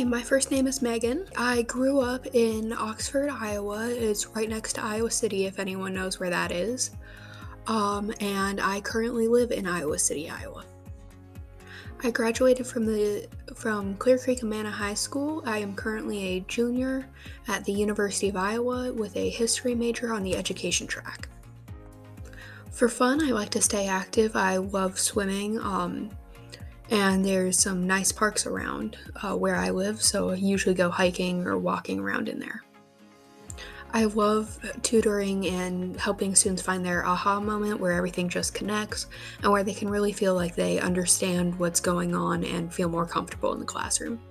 my first name is Megan. I grew up in Oxford, Iowa. It's right next to Iowa City, if anyone knows where that is. And I currently live in Iowa City, Iowa. I graduated from Clear Creek Amana High School. I am currently a junior at the University of Iowa with a history major on the education track. For fun, I like to stay active. I love swimming, and there's some nice parks around where I live, so I usually go hiking or walking around in there. I love tutoring and helping students find their aha moment where everything just connects and where they can really feel like they understand what's going on and feel more comfortable in the classroom.